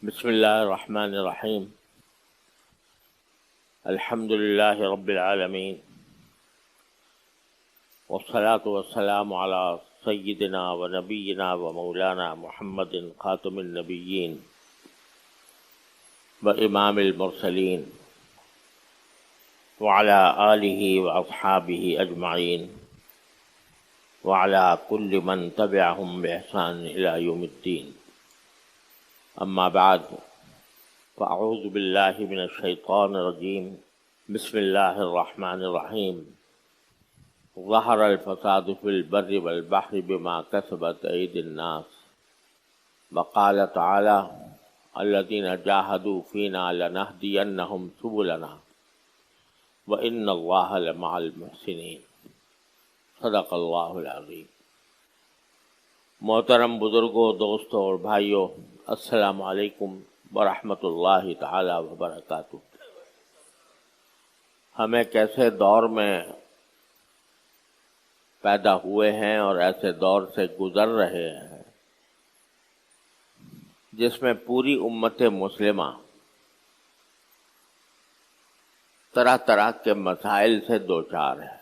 بسم اللہ الرحمن الرحیم الحمد للہ رب العالمین والصلاة والسلام علی سیدنا و نبینا و مولانا محمد خاتم النبیین و امام المرسلین وعلی آلہ و اصحابہ اجمعین وعلی کل من تبعہم بإحسان الی یوم الدین. اما بعد فاعوذ باللہ من الشیطان الرجیم. بسم اللہ الرحمن الرحیم. ظہر الفساد فی البر والبحر بما کسبت ایدی الناس وقال تعالی الذین جاہدوا فینا لنہدینہم سبلنا وان اللہ لمع المحسنین. صدق اللہ العظیم. محترم بزرگوں، دوستوں اور بھائیوں، السلام علیکم ورحمۃ اللہ تعالی وبرکاتہ. ہم ایک ایسے دور میں پیدا ہوئے ہیں اور ایسے دور سے گزر رہے ہیں جس میں پوری امت مسلمہ طرح طرح کے مسائل سے دوچار ہے.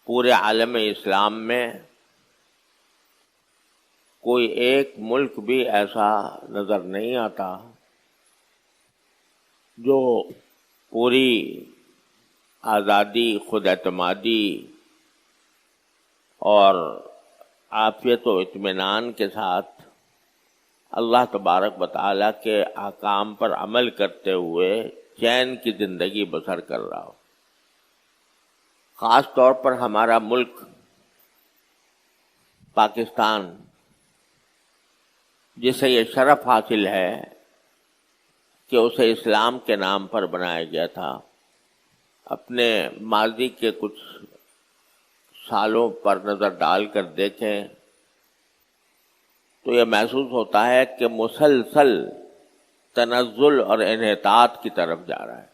پورے عالم اسلام میں کوئی ایک ملک بھی ایسا نظر نہیں آتا جو پوری آزادی، خود اعتمادی اور عافیت و اطمینان کے ساتھ اللہ تبارک و تعالیٰ کے احکام پر عمل کرتے ہوئے چین کی زندگی بسر کر رہا ہو. خاص طور پر ہمارا ملک پاکستان، جسے یہ شرف حاصل ہے کہ اسے اسلام کے نام پر بنایا گیا تھا. اپنے ماضی کے کچھ سالوں پر نظر ڈال کر دیکھیں تو یہ محسوس ہوتا ہے کہ مسلسل تنزل اور انحطاط کی طرف جا رہا ہے.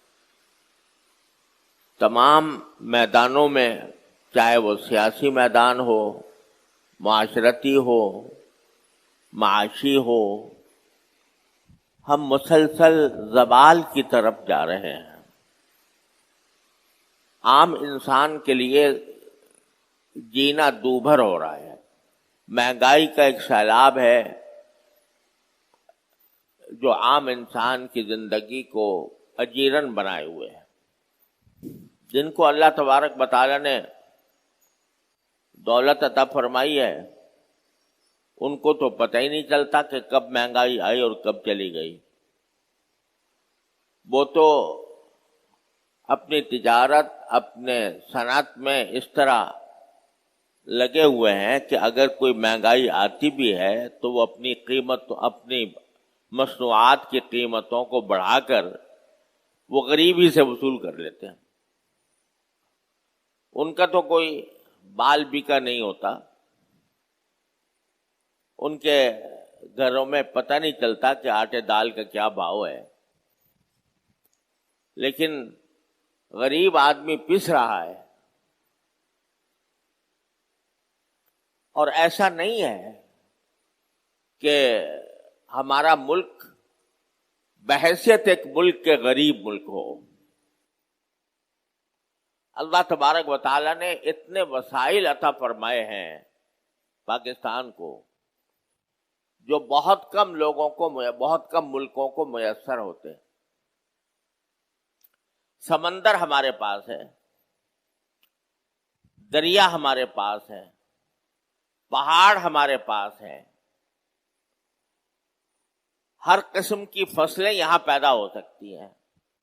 تمام میدانوں میں، چاہے وہ سیاسی میدان ہو، معاشرتی ہو، معاشی ہو، ہم مسلسل زوال کی طرف جا رہے ہیں. عام انسان کے لیے جینا دوبھر ہو رہا ہے. مہنگائی کا ایک سیلاب ہے جو عام انسان کی زندگی کو اجیرن بنائے ہوئے ہے. جن کو اللہ تبارک و تعالی نے دولت عطا فرمائی ہے ان کو تو پتہ ہی نہیں چلتا کہ کب مہنگائی آئی اور کب چلی گئی. وہ تو اپنی تجارت، اپنے صنعت میں اس طرح لگے ہوئے ہیں کہ اگر کوئی مہنگائی آتی بھی ہے تو وہ اپنی قیمت، اپنی مصنوعات کی قیمتوں کو بڑھا کر وہ غریب ہی سے وصول کر لیتے ہیں. ان کا تو کوئی بال بیکا نہیں ہوتا. ان کے گھروں میں پتہ نہیں چلتا کہ آٹے دال کا کیا بھاؤ ہے. لیکن غریب آدمی پس رہا ہے. اور ایسا نہیں ہے کہ ہمارا ملک بحیثیت ایک ملک کے غریب ملک ہو. اللہ تبارک و تعالیٰ نے اتنے وسائل عطا فرمائے ہیں پاکستان کو جو بہت کم لوگوں کو، بہت کم ملکوں کو میسر ہوتے ہیں. سمندر ہمارے پاس ہے، دریا ہمارے پاس ہے، پہاڑ ہمارے پاس ہے، ہر قسم کی فصلیں یہاں پیدا ہو سکتی ہیں،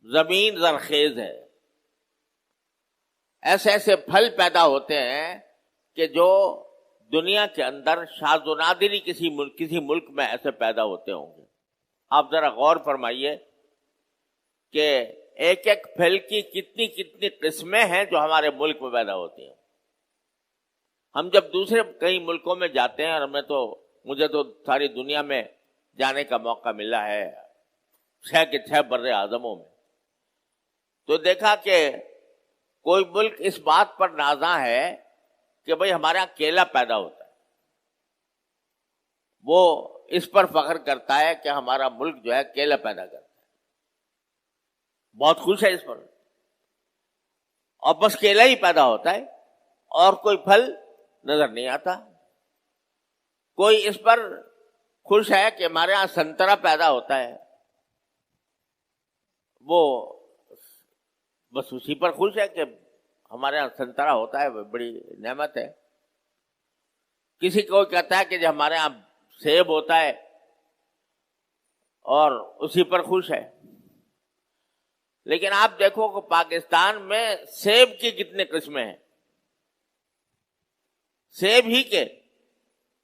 زمین زرخیز ہے. ایسے ایسے پھل پیدا ہوتے ہیں کہ جو دنیا کے اندر شاذ و نادر ہی کسی ملک میں ایسے پیدا ہوتے ہوں گے. آپ ذرا غور فرمائیے کہ ایک ایک پھل کی کتنی کتنی قسمیں ہیں جو ہمارے ملک میں پیدا ہوتی ہیں. ہم جب دوسرے کئی ملکوں میں جاتے ہیں، اور مجھے تو ساری دنیا میں جانے کا موقع ملا ہے 6 کے 6 بر اعظموں میں، تو دیکھا کہ کوئی ملک اس بات پر نازاں ہے کہ بھئی ہمارے یہاں کیلا پیدا ہوتا ہے. وہ اس پر فخر کرتا ہے کہ ہمارا ملک جو ہے کیلا پیدا کرتا ہے، بہت خوش ہے اس پر، اور بس کیلا ہی پیدا ہوتا ہے اور کوئی پھل نظر نہیں آتا۔ کوئی اس پر خوش ہے کہ ہمارے ہاں سنترا پیدا ہوتا ہے، وہ بس اسی پر خوش ہے کہ ہمارے ہاں سنترا ہوتا ہے، بڑی نعمت ہے۔ کسی کو کہتا ہے کہ جو ہمارے ہاں سیب ہوتا ہے اور اسی پر خوش ہے۔ لیکن آپ دیکھو کہ پاکستان میں سیب کی کتنے قسمیں ہیں، سیب ہی کے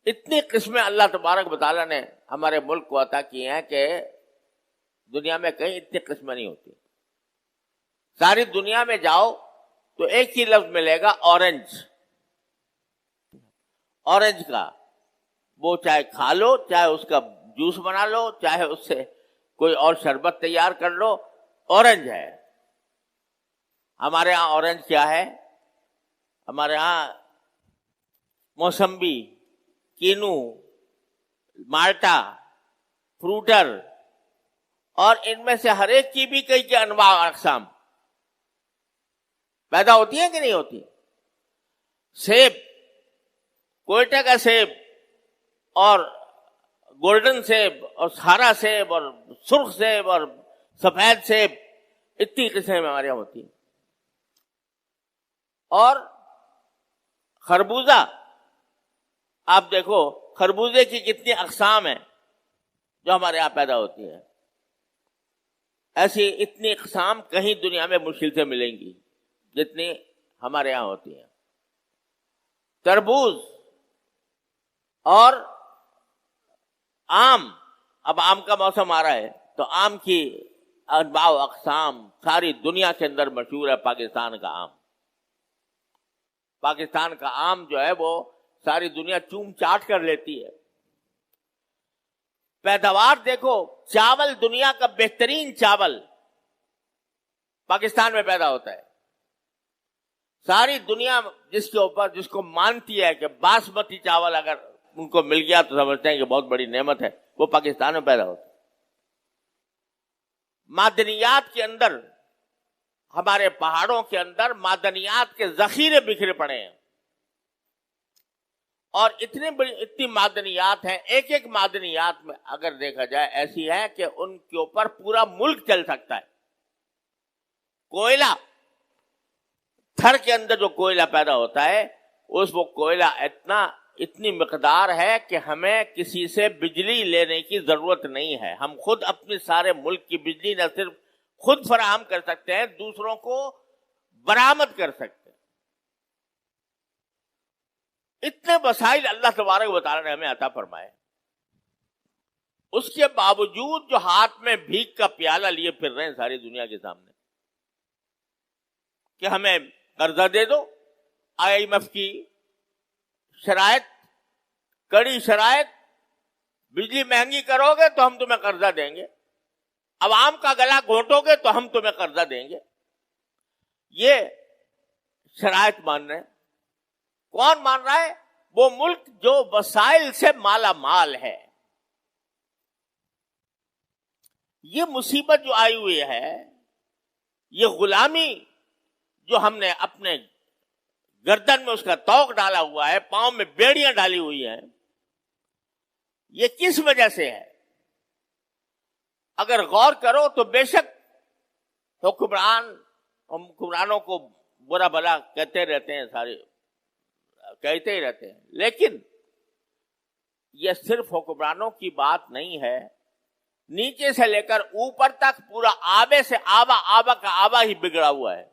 اتنی قسمیں اللہ تبارک و تعالیٰ نے ہمارے ملک کو عطا کی ہیں کہ دنیا میں کہیں اتنی قسمیں نہیں ہوتی۔ ساری دنیا میں جاؤ تو ایک ہی لفظ ملے گا، اورنج۔ اورنج کا وہ چاہے کھا لو، چاہے اس کا جوس بنا لو، چاہے اس سے کوئی اور شربت تیار کر لو، اورنج ہے۔ ہمارے ہاں اورنج کیا ہے؟ ہمارے ہاں موسمبی، کینو، مالٹا، فروٹر، اور ان میں سے ہر ایک کی بھی کئی انواع اقسام پیدا ہوتی ہیں کہ نہیں ہوتی؟ سیب، کوئٹہ کا سیب اور گولڈن سیب اور ہرا سیب اور سرخ سیب اور سفید سیب، اتنی قسمیں ہمارے یہاں ہوتی ہیں۔ اور خربوزہ، آپ دیکھو خربوزے کی کتنی اقسام ہیں جو ہمارے یہاں پیدا ہوتی ہیں۔ ایسی اتنی اقسام کہیں دنیا میں مشکل سے ملیں گی جتنی ہمارے یہاں ہوتی ہیں۔ تربوز اور آم، اب آم کا موسم آ رہا ہے تو آم کی انواع و اقسام ساری دنیا کے اندر مشہور ہے۔ پاکستان کا آم، پاکستان کا آم جو ہے وہ ساری دنیا چوم چاٹ کر لیتی ہے۔ پیداوار دیکھو، چاول، دنیا کا بہترین چاول پاکستان میں پیدا ہوتا ہے۔ ساری دنیا جس کے اوپر، جس کو مانتی ہے کہ باسمتی چاول اگر ان کو مل گیا تو سمجھتے ہیں کہ بہت بڑی نعمت ہے، وہ پاکستان میں پیدا ہوتا ہے۔ معدنیات کے اندر، ہمارے پہاڑوں کے اندر معدنیات کے ذخیرے بکھرے پڑے ہیں، اور اتنی معدنیات ہیں، ایک ایک معدنیات میں اگر دیکھا جائے ایسی ہے کہ ان کے اوپر پورا ملک چل سکتا ہے۔ کوئلہ، تھر کے اندر جو کوئلہ پیدا ہوتا ہے، وہ کوئلہ اتنی مقدار ہے کہ ہمیں کسی سے بجلی لینے کی ضرورت نہیں ہے۔ ہم خود اپنے سارے ملک کی بجلی نہ صرف خود فراہم کر سکتے ہیں، دوسروں کو برآمد کر سکتے ہیں۔ اتنے وسائل اللہ تبارک و تعالیٰ نے ہمیں عطا فرمائے، اس کے باوجود جو ہاتھ میں بھیک کا پیالہ لیے پھر رہے ہیں ساری دنیا کے سامنے کہ ہمیں قرضہ دے دو، IMF کی شرائط، کڑی شرائط، بجلی مہنگی کرو گے تو ہم تمہیں قرضہ دیں گے، عوام کا گلا گھونٹو گے تو ہم تمہیں قرضہ دیں گے۔ یہ شرائط مان رہے ہیں۔ کون مان رہا ہے؟ وہ ملک جو وسائل سے مالا مال ہے۔ یہ مصیبت جو آئی ہوئی ہے، یہ غلامی جو ہم نے اپنے گردن میں اس کا توق ڈالا ہوا ہے، پاؤں میں بیڑیاں ڈالی ہوئی ہیں، یہ کس وجہ سے ہے؟ اگر غور کرو تو بے شک حکمرانوں کو برا بھلا کہتے رہتے ہیں، سارے کہتے ہی رہتے ہیں، لیکن یہ صرف حکمرانوں کی بات نہیں ہے، نیچے سے لے کر اوپر تک پورا آبے سے آبا، آبا کا آبا ہی بگڑا ہوا ہے۔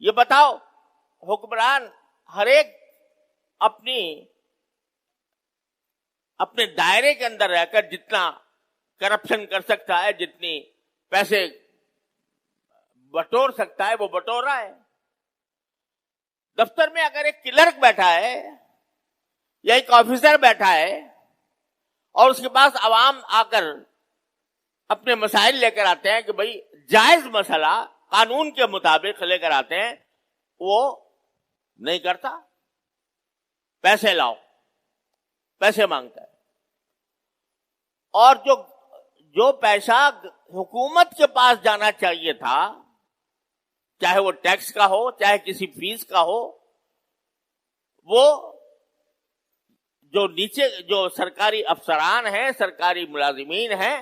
یہ بتاؤ، حکمران ہر ایک اپنے دائرے کے اندر رہ کر جتنا کرپشن کر سکتا ہے، جتنی پیسے بٹور سکتا ہے وہ بٹور رہا ہے۔ دفتر میں اگر ایک کلرک بیٹھا ہے یا ایک آفیسر بیٹھا ہے اور اس کے پاس عوام آ کر اپنے مسائل لے کر آتے ہیں کہ بھئی جائز مسئلہ قانون کے مطابق لے کر آتے ہیں، وہ نہیں کرتا، پیسے لاؤ، پیسے مانگتا ہے. اور جو پیسہ حکومت کے پاس جانا چاہیے تھا، چاہے وہ ٹیکس کا ہو چاہے کسی فیس کا ہو، وہ جو نیچے جو سرکاری افسران ہیں، سرکاری ملازمین ہیں،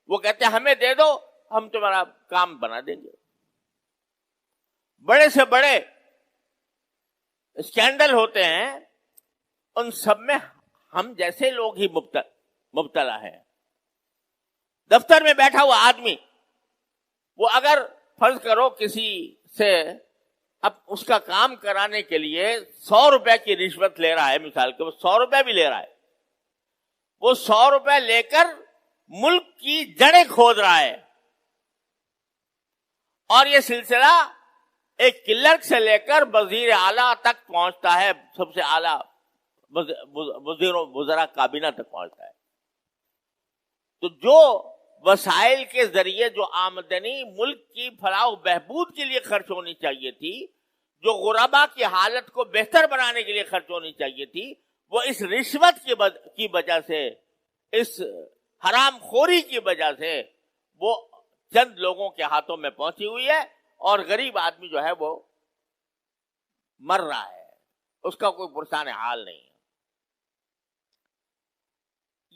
وہ کہتے ہیں ہمیں دے دو، ہم تمہارا کام بنا دیں گے. بڑے سے بڑے اسکینڈل ہوتے ہیں، ان سب میں ہم جیسے لوگ ہی مبتلا ہیں. دفتر میں بیٹھا ہوا آدمی، وہ اگر فرض کرو کسی سے اب اس کا کام کرانے کے لیے 100 روپے کی رشوت لے رہا ہے، مثال کے وہ 100 روپے بھی لے رہا ہے، وہ 100 روپے لے کر ملک کی جڑیں کھود رہا ہے. اور یہ سلسلہ ایک کلرک سے لے کر وزیر اعلیٰ تک پہنچتا ہے، سب سے اعلیٰ وزراء کابینہ تک پہنچتا ہے. تو جو وسائل کے ذریعے جو آمدنی ملک کی فلاح و بہبود کے لیے خرچ ہونی چاہیے تھی، جو غربا کی حالت کو بہتر بنانے کے لیے خرچ ہونی چاہیے تھی، وہ اس رشوت کی وجہ سے، اس حرام خوری کی وجہ سے وہ چند لوگوں کے ہاتھوں میں پہنچی ہوئی ہے، اور غریب آدمی جو ہے وہ مر رہا ہے، اس کا کوئی پرسان حال نہیں ہے.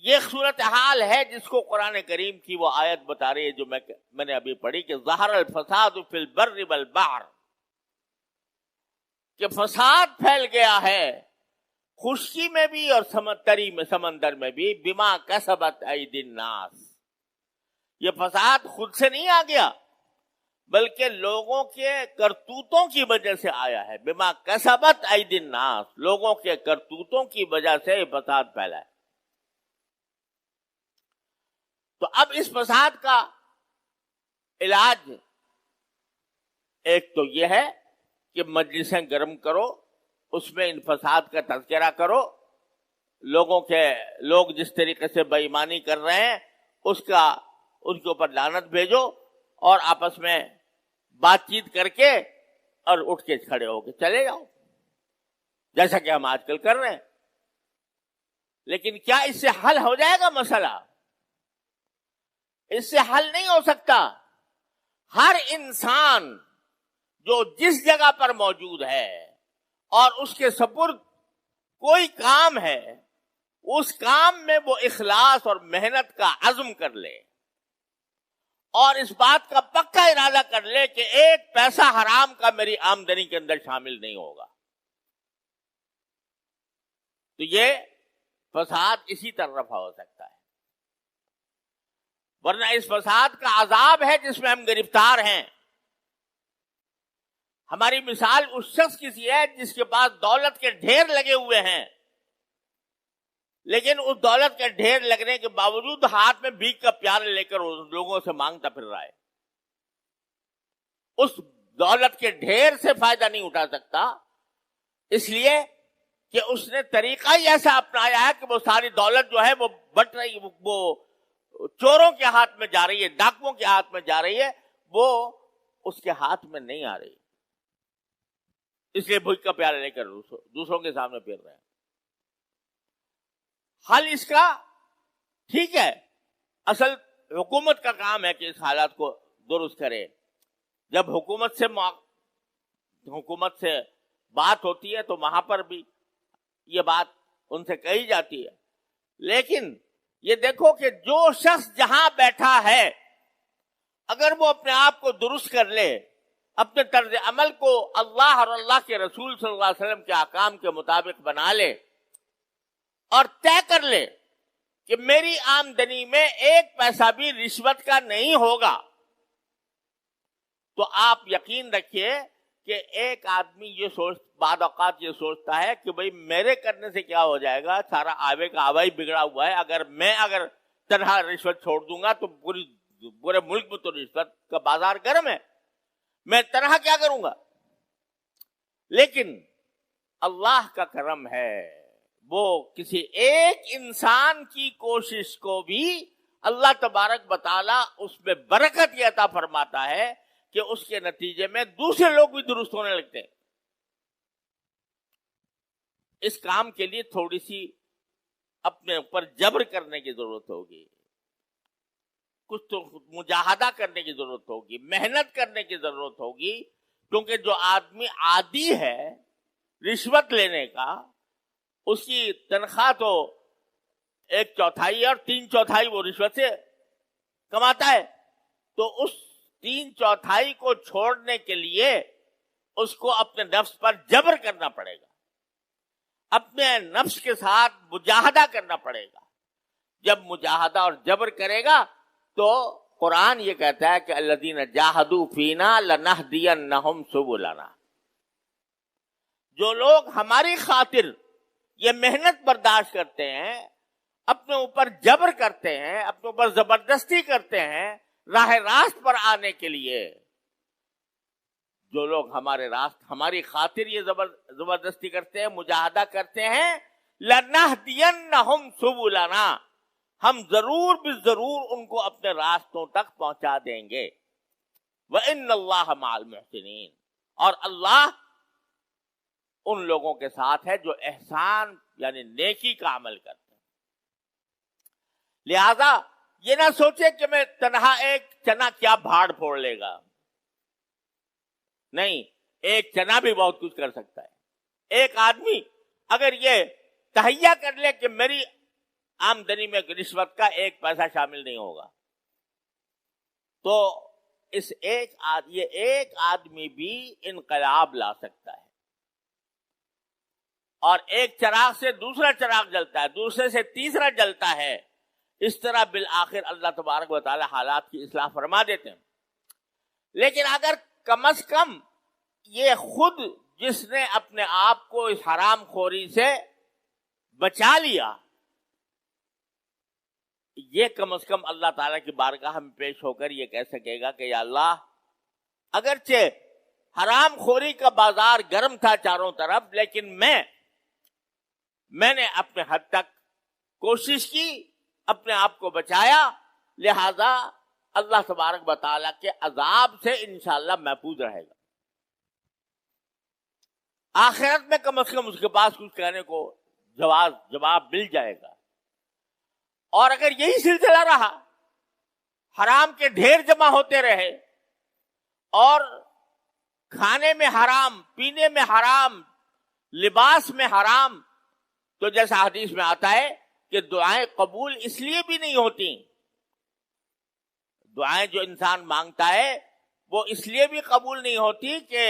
یہ صورتحال ہے جس کو قرآن کریم کی وہ آیت بتا رہی ہے جو میں نے ابھی پڑھی کہ ظہر الفساد فی البر والبحر، کہ فساد پھیل گیا ہے خشکی میں بھی اور سمندر میں بھی، بما کسبت ایدی الناس. یہ فساد خود سے نہیں آ گیا بلکہ لوگوں کے کرتوتوں کی وجہ سے آیا ہے. بما کسبت ایدی الناس، لوگوں کے کرتوتوں کی وجہ سے یہ فساد پھیلا ہے. تو اب اس فساد کا علاج ایک تو یہ ہے کہ مجلسیں گرم کرو، اس میں ان فساد کا تذکرہ کرو، لوگ جس طریقے سے بے ایمانی کر رہے ہیں ان کے اوپر لعنت بھیجو، اور آپس میں بات چیت کر کے اور اٹھ کے کھڑے ہو کے چلے جاؤ، جیسا کہ ہم آج کل کر رہے ہیں. لیکن کیا اس سے حل ہو جائے گا مسئلہ؟ اس سے حل نہیں ہو سکتا. ہر انسان جو جس جگہ پر موجود ہے اور اس کے سپرد کوئی کام ہے، اس کام میں وہ اخلاص اور محنت کا عزم کر لے، اور اس بات کا پکا ارادہ کر لے کہ ایک پیسہ حرام کا میری آمدنی کے اندر شامل نہیں ہوگا. تو یہ فساد اسی طرح رفع ہو سکتا ہے. ورنہ اس فساد کا عذاب ہے جس میں ہم گرفتار ہیں. ہماری مثال اس شخص کی سی ہے جس کے پاس دولت کے ڈھیر لگے ہوئے ہیں، لیکن اس دولت کے ڈھیر لگنے کے باوجود ہاتھ میں بھیک کا پیالہ لے کر لوگوں سے مانگتا پھر رہا ہے. اس دولت کے ڈھیر سے فائدہ نہیں اٹھا سکتا، اس لیے کہ اس نے طریقہ ہی ایسا اپنایا ہے کہ وہ ساری دولت جو ہے وہ بٹ رہی، وہ چوروں کے ہاتھ میں جا رہی ہے، ڈاکوؤں کے ہاتھ میں جا رہی ہے، وہ اس کے ہاتھ میں نہیں آ رہی. اس لیے بھوک کا پیالہ لے کر دوسروں کے سامنے پھر رہے ہیں. حل اس کا ٹھیک ہے، اصل حکومت کا کام ہے کہ اس حالات کو درست کرے. جب حکومت سے بات ہوتی ہے تو وہاں پر بھی یہ بات ان سے کہی جاتی ہے. لیکن یہ دیکھو کہ جو شخص جہاں بیٹھا ہے اگر وہ اپنے آپ کو درست کر لے، اپنے طرز عمل کو اللہ اور اللہ کے رسول صلی اللہ علیہ وسلم کے احکام کے مطابق بنا لے اور طے کر لے کہ میری آمدنی میں ایک پیسہ بھی رشوت کا نہیں ہوگا، تو آپ یقین رکھیے کہ ایک آدمی بعد اوقات یہ سوچتا ہے کہ بھئی میرے کرنے سے کیا ہو جائے گا، سارا آوے کا آوا ہی بگڑا ہوا ہے، اگر تنہا رشوت چھوڑ دوں گا تو پورے ملک میں تو رشوت کا بازار گرم ہے، میں تنہا کیا کروں گا. لیکن اللہ کا کرم ہے، وہ کسی ایک انسان کی کوشش کو بھی اللہ تبارک و تعالی اس میں برکت یہ عطا فرماتا ہے کہ اس کے نتیجے میں دوسرے لوگ بھی درست ہونے لگتے ہیں. اس کام کے لیے تھوڑی سی اپنے اوپر جبر کرنے کی ضرورت ہوگی، کچھ تو مجاہدہ کرنے کی ضرورت ہوگی، محنت کرنے کی ضرورت ہوگی، کیونکہ جو آدمی عادی ہے رشوت لینے کا، اس کی تنخواہ تو 1/4 اور 3/4 وہ رشوت سے کماتا ہے، تو اس 3/4 کو چھوڑنے کے لیے اس کو اپنے نفس پر جبر کرنا پڑے گا، اپنے نفس کے ساتھ مجاہدہ کرنا پڑے گا۔ جب مجاہدہ اور جبر کرے گا تو قرآن یہ کہتا ہے کہ الذین جاہدوا فینا لنہدینہم سبلنا، جو لوگ ہماری خاطر یہ محنت برداشت کرتے ہیں، اپنے اوپر جبر کرتے ہیں، اپنے اوپر زبردستی کرتے ہیں راہ راست پر آنے کے لیے، جو لوگ ہماری خاطر یہ زبردستی کرتے ہیں، مجاہدہ کرتے ہیں، لنہدینہم سبلنا، ہم ضرور بالضرور ان کو اپنے راستوں تک پہنچا دیں گے۔ وَإِنَّ اللَّهَ مَعَ الْمُحْسِنِينَ، اور اللہ ان لوگوں کے ساتھ ہے جو احسان یعنی نیکی کا عمل کرتے ہیں۔ لہذا یہ نہ سوچے کہ میں تنہا ایک چنا کیا بھاڑ پھوڑ لے گا، نہیں، ایک چنا بھی بہت کچھ کر سکتا ہے۔ ایک آدمی اگر یہ تہیہ کر لے کہ میری آمدنی میں رشوت کا 1 پیسہ شامل نہیں ہوگا، تو یہ ایک آدمی بھی انقلاب لا سکتا ہے، اور ایک چراغ سے دوسرا چراغ جلتا ہے، دوسرے سے تیسرا جلتا ہے، اس طرح بالآخر اللہ تبارک و تعالی حالات کی اصلاح فرما دیتے ہیں۔ لیکن اگر کم از کم یہ خود جس نے اپنے آپ کو اس حرام خوری سے بچا لیا، یہ کم از کم اللہ تعالیٰ کی بارگاہ میں پیش ہو کر یہ کہہ سکے گا کہ یا اللہ، اگرچہ حرام خوری کا بازار گرم تھا چاروں طرف، لیکن میں نے اپنے حد تک کوشش کی، اپنے آپ کو بچایا، لہذا اللہ تبارک و تعالیٰ کے عذاب سے انشاءاللہ محفوظ رہے گا۔ آخرت میں کم از کم اس کے پاس کچھ کہنے کو جواب مل جائے گا۔ اور اگر یہی سلسلہ رہا، حرام کے ڈھیر جمع ہوتے رہے، اور کھانے میں حرام، پینے میں حرام، لباس میں حرام، تو جیسا حدیث میں آتا ہے کہ دعائیں قبول اس لیے بھی نہیں ہوتی، دعائیں جو انسان مانگتا ہے وہ اس لیے بھی قبول نہیں ہوتی کہ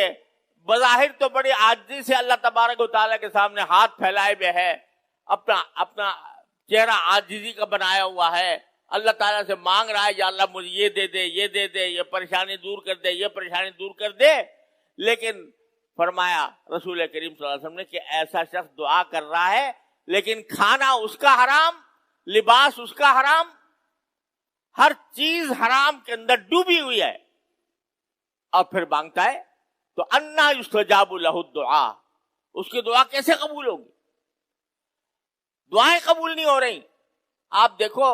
بظاہر تو بڑی عاجزی سے اللہ تبارک و تعالیٰ کے سامنے ہاتھ پھیلائے ہوئے ہے، اپنا چہرہ عاجزی کا بنایا ہوا ہے، اللہ تعالیٰ سے مانگ رہا ہے یا اللہ مجھے یہ دے دے، یہ دے دے، یہ پریشانی دور کر دے، یہ پریشانی دور کر دے، لیکن فرمایا رسول کریم صلی اللہ علیہ وسلم نے کہ ایسا شخص دعا کر رہا ہے لیکن کھانا اس کا حرام، لباس اس کا حرام، ہر چیز حرام کے اندر ڈوبی ہوئی ہے، اور پھر مانگتا ہے، تو انا یستجاب لہ الدعاء، اس کی دعا کیسے قبول ہوگی؟ دعائیں قبول نہیں ہو رہی۔ آپ دیکھو،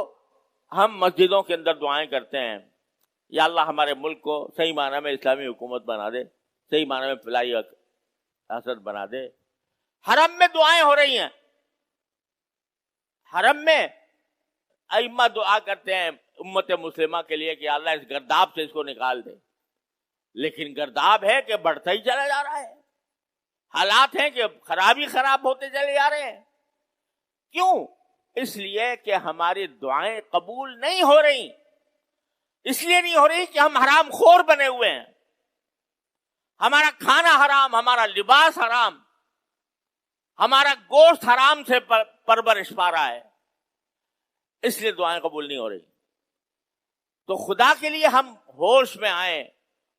ہم مسجدوں کے اندر دعائیں کرتے ہیں، یا اللہ ہمارے ملک کو صحیح معنی میں اسلامی حکومت بنا دے، صحیح معنی میں فلاحی حسد بنا دے۔ حرم میں دعائیں ہو رہی ہیں، حرم میں ائمہ دعا کرتے ہیں امت مسلمہ کے لیے کہ اللہ اس گرداب سے اس کو نکال دے، لیکن گرداب ہے کہ بڑھتا ہی چلا جا رہا ہے، حالات ہیں کہ خراب ہوتے چلے جا رہے ہیں۔ کیوں؟ اس لیے کہ ہماری دعائیں قبول نہیں ہو رہی، اس لیے نہیں ہو رہی کہ ہم حرام خور بنے ہوئے ہیں، ہمارا کھانا حرام، ہمارا لباس حرام، ہمارا گوشت حرام سے پرورش پا رہا ہے، اس لیے دعائیں قبول نہیں ہو رہی۔ تو خدا کے لیے ہم ہوش میں آئیں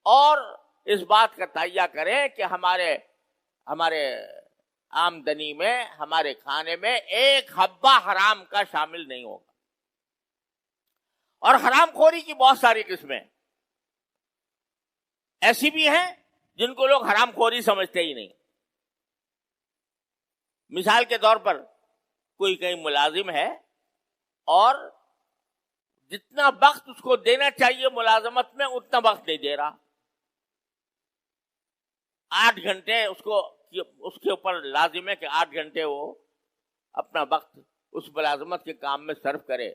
اور اس بات کا تہیہ کریں کہ ہمارے آمدنی میں، ہمارے کھانے میں ایک حبہ حرام کا شامل نہیں ہوگا۔ اور حرام خوری کی بہت ساری قسمیں ایسی بھی ہیں جن کو لوگ حرام خوری سمجھتے ہی نہیں۔ مثال کے طور پر کوئی کہیں ملازم ہے اور جتنا وقت اس کو دینا چاہیے ملازمت میں اتنا وقت نہیں دے رہا، 8 گھنٹے اس کے اوپر لازم ہے کہ 8 گھنٹے وہ اپنا وقت اس ملازمت کے کام میں صرف کرے،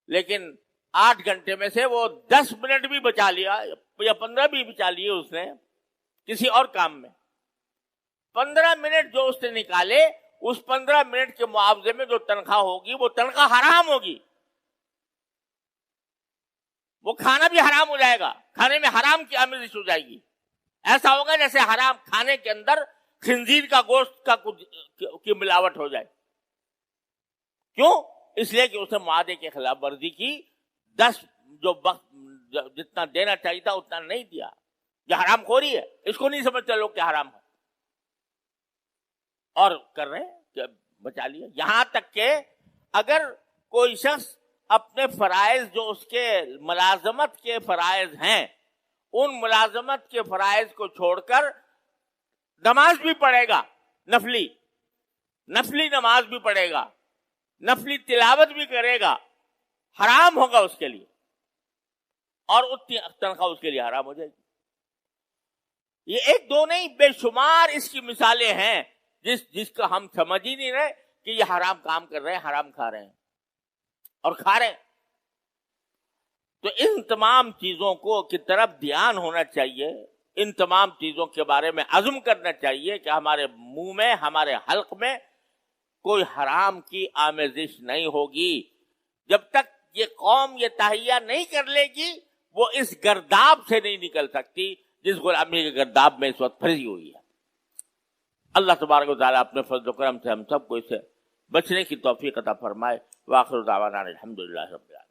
لیکن 8 گھنٹے میں سے وہ 10 منٹ بھی بچا لیا یا 15 بھی بچا لیے اس نے کسی اور کام میں، 15 منٹ جو اس نے نکالے، اس 15 منٹ کے معاوضے میں جو تنخواہ ہوگی وہ تنخواہ حرام ہوگی، وہ کھانا بھی حرام ہو جائے گا، کھانے میں حرام کی آمیزش ہو جائے گی، ایسا ہوگا جیسے حرام کھانے کے اندر خنزیر کا گوشت کی ملاوٹ ہو جائے۔ کیوں؟ اس لیے کہ اس نے معاہدے کی خلاف ورزی کی، 10 جو وقت جتنا دینا چاہیے تھا اتنا نہیں دیا۔ یہ حرام خوری ہے، اس کو نہیں سمجھتے لوگ کہ حرام ہے، اور کر رہے ہیں کہ بچا لیا۔ یہاں تک کہ اگر کوئی شخص اپنے فرائض جو اس کے ملازمت کے فرائض ہیں، ان ملازمت کے فرائض کو چھوڑ کر نماز بھی پڑھے گا، نفلی نماز بھی پڑھے گا، نفلی تلاوت بھی کرے گا، حرام ہوگا اس کے لیے، اور اتنی تنخواہ اس کے لیے حرام ہو جائے گی۔ یہ ایک دو نہیں، بے شمار اس کی مثالیں ہیں جس کا ہم سمجھ ہی نہیں رہے کہ یہ حرام کام کر رہے ہیں، حرام کھا رہے ہیں اور کھا رہے ہیں۔ تو ان تمام چیزوں کی طرف دھیان ہونا چاہیے، ان تمام چیزوں کے بارے میں عزم کرنا چاہیے کہ ہمارے منہ میں، ہمارے حلق میں کوئی حرام کی آمیزش نہیں ہوگی۔ جب تک یہ قوم یہ تہیہ نہیں کر لے گی، وہ اس گرداب سے نہیں نکل سکتی جس غلامی کے گرداب میں اس وقت پھنسی ہوئی ہے۔ اللہ تبارک و تعالیٰ اپنے فضل و کرم سے ہم سب کو اسے بچنے کی توفیق عطا فرمائے۔ وآخر دعوانا الحمدللہ رب العالمین۔